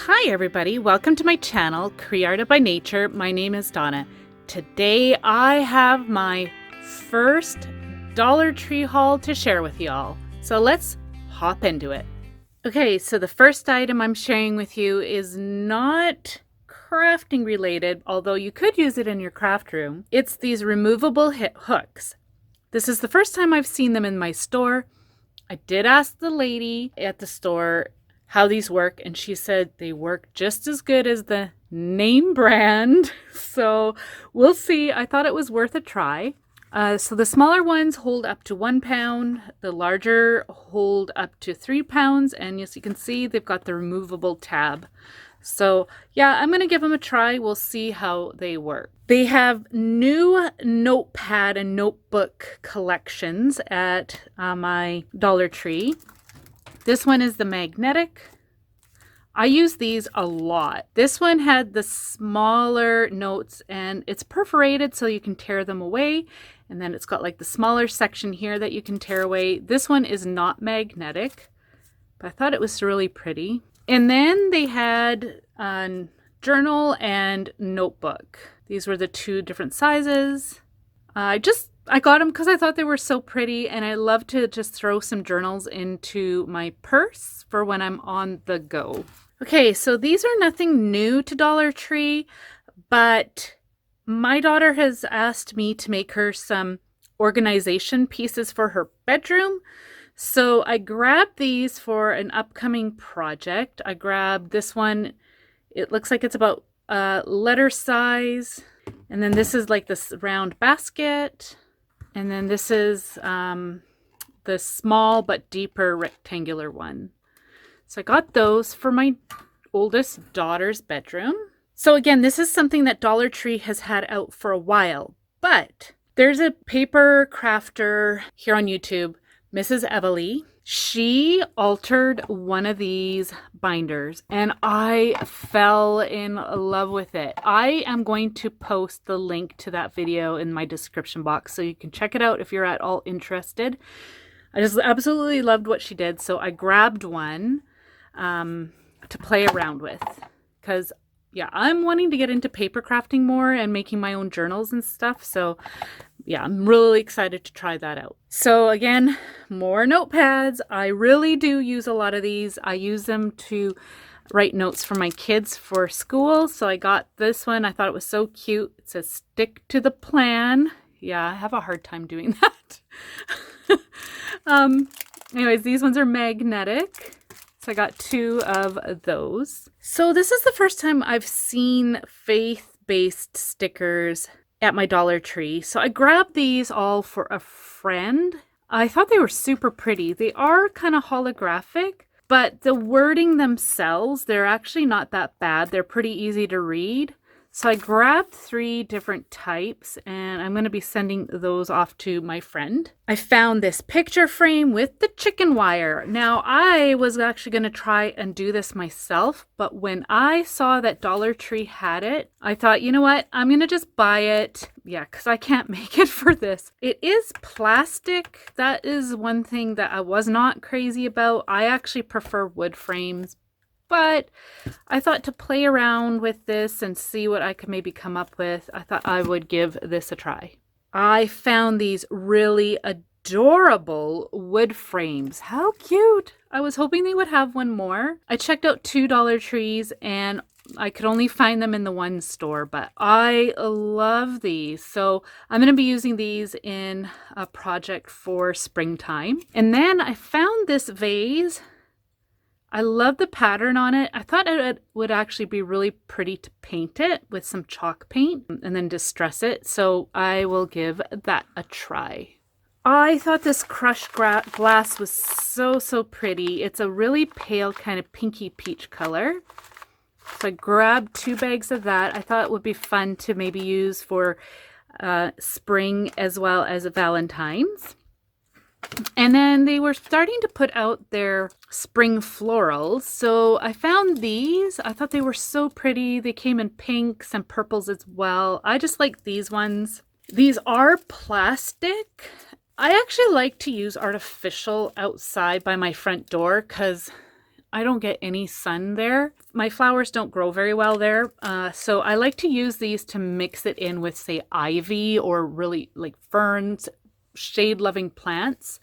Hi everybody, welcome to my channel, Creative by Nature. My name is Donna. Today I have my first Dollar Tree haul to share with y'all. So let's hop into it. Okay, so the first item I'm sharing with you is not crafting related, although you could use it in your craft room. It's these removable hooks. This is the first time I've seen them in my store. I did ask the lady at the store how these work, and she said they work just as good as the name brand. So we'll see. I thought it was worth a try. So the smaller ones hold up to 1 pound, the larger hold up to 3 pounds, and as you can see, they've got the removable tab. So yeah, I'm gonna give them a try. We'll see how they work. They have new notepad and notebook collections at my Dollar Tree. This one is the magnetic. I use these a lot. This one had the smaller notes and it's perforated so you can tear them away. And then it's got like the smaller section here that you can tear away. This one is not magnetic, but I thought it was really pretty. And then they had a journal and notebook. These were the two different sizes. I got them because I thought they were so pretty, and I love to just throw some journals into my purse for when I'm on the go. Okay, so these are nothing new to Dollar Tree, but my daughter has asked me to make her some organization pieces for her bedroom. So I grabbed these for an upcoming project. I grabbed this one. It looks like it's about letter size. And then this is like this round basket. And then this is the small but deeper rectangular one. So I got those for my oldest daughter's bedroom. So again, this is something that Dollar Tree has had out for a while, but there's a paper crafter here on YouTube, Mrs. Everly. She altered one of these binders and I fell in love with it. I am going to post the link to that video in my description box so you can check it out if you're at all interested. I just absolutely loved what she did, so I grabbed one to play around with because yeah, I'm wanting to get into paper crafting more and making my own journals and stuff. So yeah, I'm really excited to try that out. So again, more notepads. I really do use a lot of these. I use them to write notes for my kids for school. So I got this one. I thought it was so cute. It says stick to the plan. Yeah, I have a hard time doing that. Anyways, these ones are magnetic. So I got 2 of those. So this is the first time I've seen faith-based stickers at my Dollar Tree. So I grabbed these all for a friend. I thought they were super pretty. They are kind of holographic, but the wording themselves, they're actually not that bad. They're pretty easy to read. So I grabbed 3 different types and I'm going to be sending those off to my friend. I found this picture frame with the chicken wire. Now I was actually going to try and do this myself, but when I saw that Dollar Tree had it, I thought, you know what, I'm going to just buy it. Yeah, because I can't make it for this. It is plastic. That is one thing that I was not crazy about. I actually prefer wood frames. But I thought to play around with this and see what I could maybe come up with, I thought I would give this a try. I found these really adorable wood frames. How cute! I was hoping they would have one more. I checked out 2 Dollar Trees and I could only find them in the one store, but I love these. So I'm going to be using these in a project for springtime. And then I found this vase. I love the pattern on it. I thought it would actually be really pretty to paint it with some chalk paint and then distress it. So I will give that a try. I thought this crushed glass was so pretty. It's a really pale kind of pinky peach color. So I grabbed 2 bags of that. I thought it would be fun to maybe use for spring as well as Valentine's. And then they were starting to put out their spring florals. So I found these. I thought they were so pretty. They came in pinks and purples as well. I just like these ones. These are plastic. I actually like to use artificial outside by my front door because I don't get any sun there. My flowers don't grow very well there. So I like to use these to mix it in with, say, ivy or really like ferns, shade-loving plants,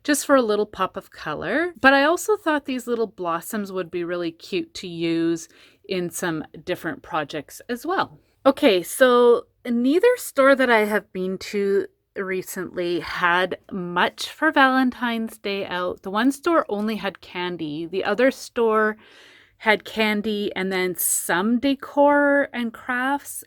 just for a little pop of color. But I also thought these little blossoms would be really cute to use in some different projects as well. Okay, so neither store that I have been to recently had much for Valentine's Day out. The one store only had candy. The other store had candy and then some decor and crafts.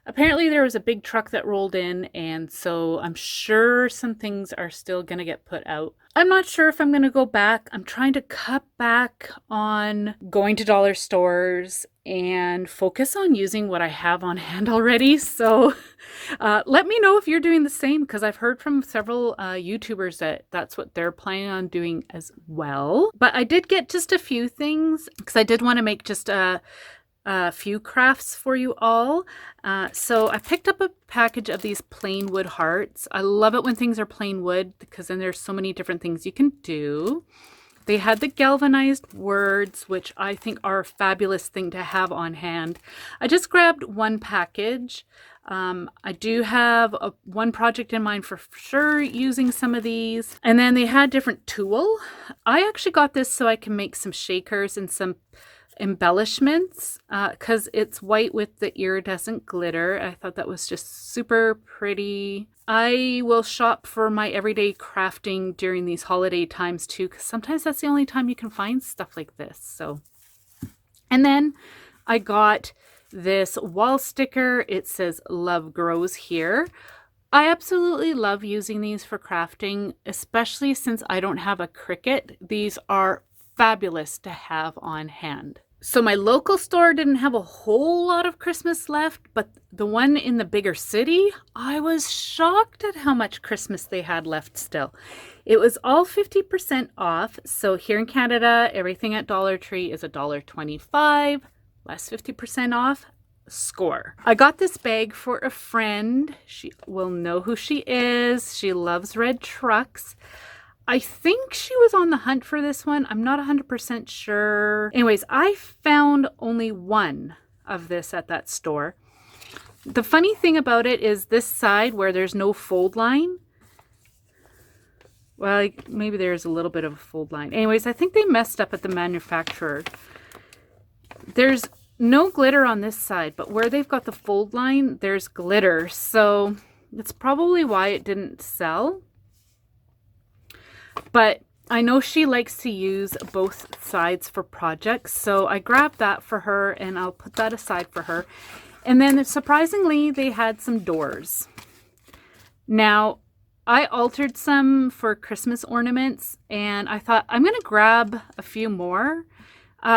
Apparently there was a big truck that rolled in, and so I'm sure some things are still going to get put out. I'm not sure if I'm going to go back. I'm trying to cut back on going to dollar stores and focus on using what I have on hand already. So let me know if you're doing the same, because I've heard from several YouTubers that that's what they're planning on doing as well. But I did get just a few things because I did want to make just a few crafts for you all. So I picked up a package of these plain wood hearts. I love it when things are plain wood because then there's so many different things you can do. They had the galvanized words, which I think are a fabulous thing to have on hand. I just grabbed one package. I do have one project in mind for sure using some of these. And then they had different tulle. I actually got this so I can make some shakers and some embellishments because it's white with the iridescent glitter. I thought that was just super pretty. I will shop for my everyday crafting during these holiday times too, because sometimes that's the only time you can find stuff like this. So, and then I got this wall sticker. It says "Love Grows Here." I absolutely love using these for crafting, especially since I don't have a Cricut. These are fabulous to have on hand. So my local store didn't have a whole lot of Christmas left, but the one in the bigger city, I was shocked at how much Christmas they had left still. It was all 50% off. So here in Canada, everything at Dollar Tree is $1.25, less 50% off. Score. I got this bag for a friend. She will know who she is. She loves red trucks. I think she was on the hunt for this one. I'm not 100% sure. Anyways, I found only one of this at that store. The funny thing about it is this side where there's no fold line. Well, maybe there's a little bit of a fold line. Anyways, I think they messed up at the manufacturer. There's no glitter on this side, but where they've got the fold line, there's glitter. So that's probably why it didn't sell. But I know she likes to use both sides for projects, so I grabbed that for her and I'll put that aside for her. And then surprisingly, they had some doors. Now, I altered some for Christmas ornaments and I thought I'm going to grab a few more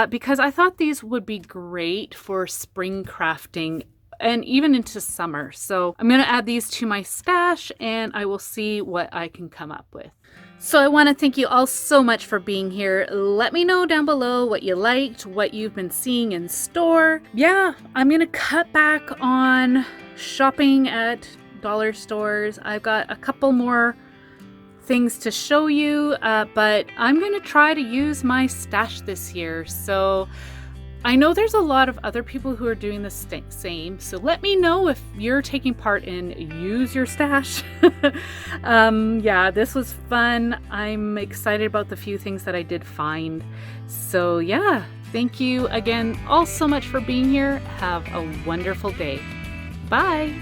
because I thought these would be great for spring crafting and even into summer. So I'm going to add these to my stash and I will see what I can come up with. So I want to thank you all so much for being here. Let me know down below what you liked, what you've been seeing in store. Yeah, I'm going to cut back on shopping at dollar stores. I've got a couple more things to show you, but I'm going to try to use my stash this year. So I know there's a lot of other people who are doing the same, so let me know if you're taking part in use your stash. Yeah, this was fun. I'm excited about the few things that I did find. So yeah, thank you again all so much for being here. Have a wonderful day. Bye.